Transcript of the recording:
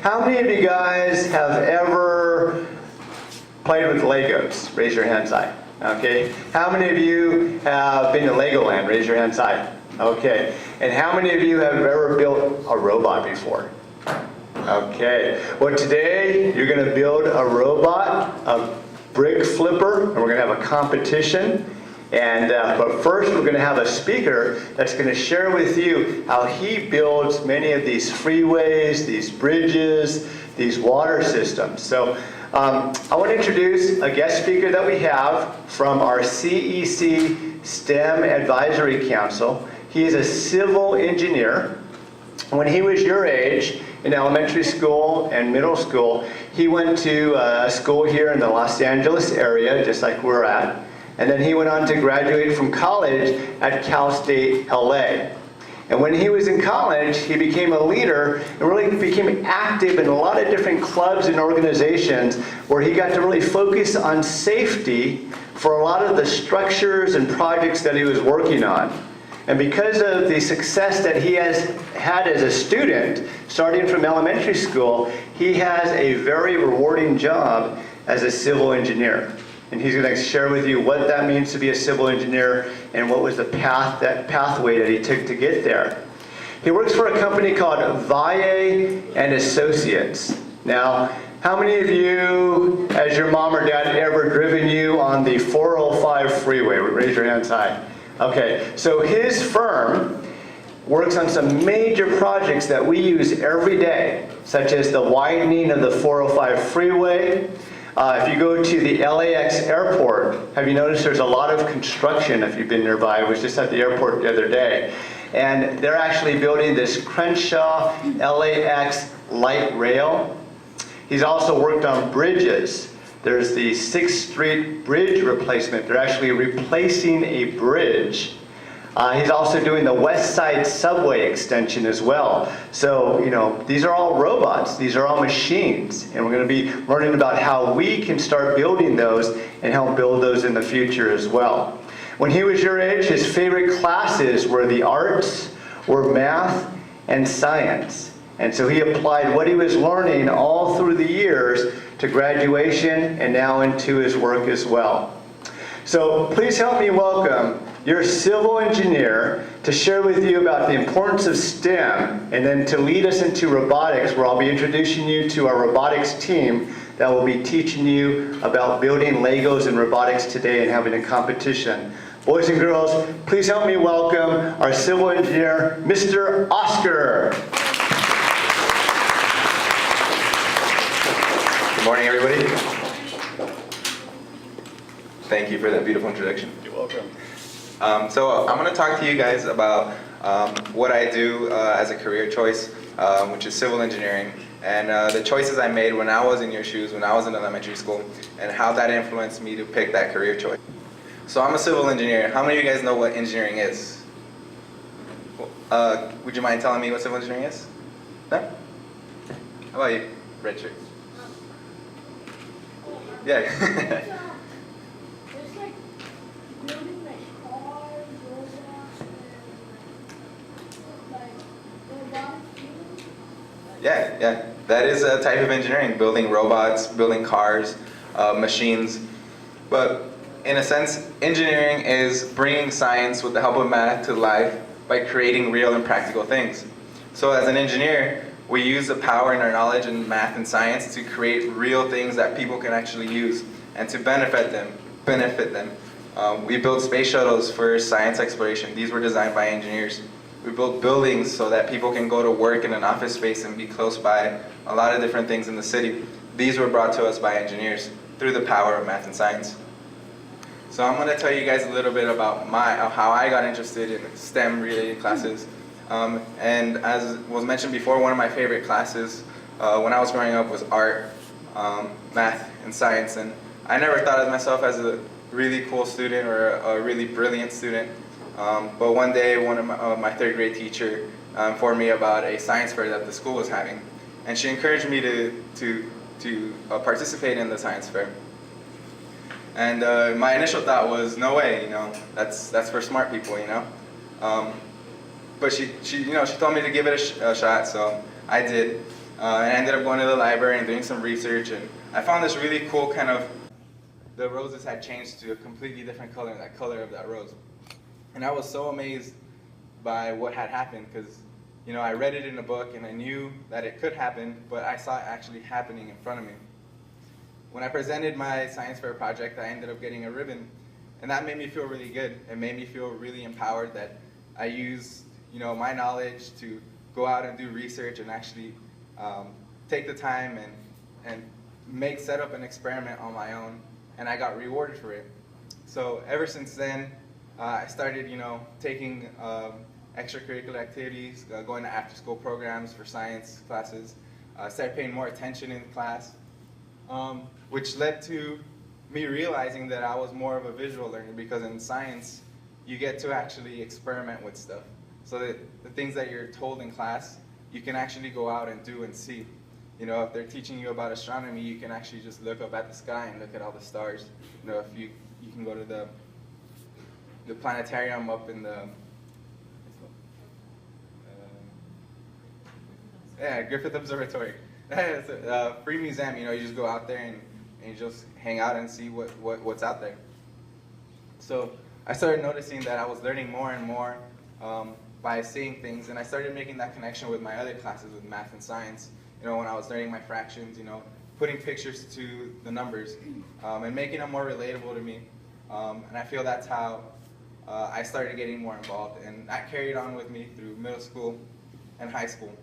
How many of you guys have ever played with Legos? Raise your hands high. Okay. How many of you have been to Legoland? Raise your hands high. Okay. And how many of you have ever built a robot before? Okay. Well, today you're going to build a robot, a brick flipper, and we're going to have a competition. And but first we're going to have a speaker that's going to share with you how he builds many of these freeways, these bridges, these water systems. So I want to introduce a guest speaker that we have from our CEC STEM Advisory Council. He is a civil engineer. When he was your age, in elementary school and middle school, he went to a school here in the Los Angeles area, just like we're at. And then he went on to graduate from college at Cal State LA. And when he was in college, he became a leader and really became active in a lot of different clubs and organizations where he got to really focus on safety for a lot of the structures and projects that he was working on. And because of the success that he has had as a student, starting from elementary school, he has a very rewarding job as a civil engineer. And he's going to share with you what that means to be a civil engineer and what was the pathway that he took to get there. He works for a company called Valle and Associates. Now, how many of you, as your mom or dad, ever driven you on the 405 freeway? Raise your hands high. Okay, so his firm works on some major projects that we use every day, such as the widening of the 405 freeway. If you go to the LAX airport, have you noticed there's a lot of construction if you've been nearby? I was just at the airport the other day. And they're actually building this Crenshaw LAX light rail. He's also worked on bridges. There's the 6th Street bridge replacement. They're actually replacing a bridge. He's also doing the West Side subway extension as well. So, you know, these are all robots. These are all machines. And we're going to be learning about how we can start building those and help build those in the future as well. When he was your age, his favorite classes were the arts, were math, and science. And so he applied what he was learning all through the years to graduation and now into his work as well. So please help me welcome your civil engineer to share with you about the importance of STEM and then to lead us into robotics, where I'll be introducing you to our robotics team that will be teaching you about building Legos and robotics today and having a competition. Boys and girls, please help me welcome our civil engineer, Mr. Oscar. Good morning, everybody. Thank you for that beautiful introduction. You're welcome. So I'm going to talk to you guys about what I do as a career choice, which is civil engineering, and the choices I made when I was in your shoes, when I was in elementary school, and how that influenced me to pick that career choice. So I'm a civil engineer. How many of you guys know what engineering is? Would you mind telling me what civil engineering is? No? How about you, red shirt? Yeah. Yeah. That is a type of engineering, building robots, building cars, machines. But in a sense, engineering is bringing science with the help of math to life by creating real and practical things. So as an engineer, we use the power in our knowledge in math and science to create real things that people can actually use and to benefit them. We build space shuttles for science exploration. These were designed by engineers. We build buildings so that people can go to work in an office space and be close by a lot of different things in the city. These were brought to us by engineers through the power of math and science. So I'm going to tell you guys a little bit about how I got interested in STEM-related classes. And as was mentioned before, one of my favorite classes when I was growing up was art, math, and science. And I never thought of myself as a really cool student or a really brilliant student. But one day, one of my third grade teacher informed me about a science fair that the school was having. And she encouraged me to participate in the science fair. And my initial thought was, no way, you know, that's for smart people, you know. But she told me to give it a shot, so I did. And I ended up going to the library and doing some research, and I found this really cool kind of, the roses had changed to a completely different color, that color of that rose. And I was so amazed by what had happened, because I read it in a book and I knew that it could happen, but I saw it actually happening in front of me. When I presented my science fair project, I ended up getting a ribbon, and that made me feel really good. It made me feel really empowered that I used my knowledge to go out and do research and actually take the time and set up an experiment on my own, and I got rewarded for it. So ever since then, I started taking extracurricular activities, going to after-school programs for science classes, started paying more attention in class, which led to me realizing that I was more of a visual learner, because in science, you get to actually experiment with stuff. So that the things that you're told in class, you can actually go out and do and see. If they're teaching you about astronomy, you can actually just look up at the sky and look at all the stars. If you can go to the planetarium up in the Griffith Observatory. It's a free museum. You just go out there and you just hang out and see what's out there. So I started noticing that I was learning more and more by seeing things, and I started making that connection with my other classes with math and science. When I was learning my fractions, putting pictures to the numbers and making them more relatable to me. And I feel that's how I started getting more involved, and that carried on with me through middle school and high school.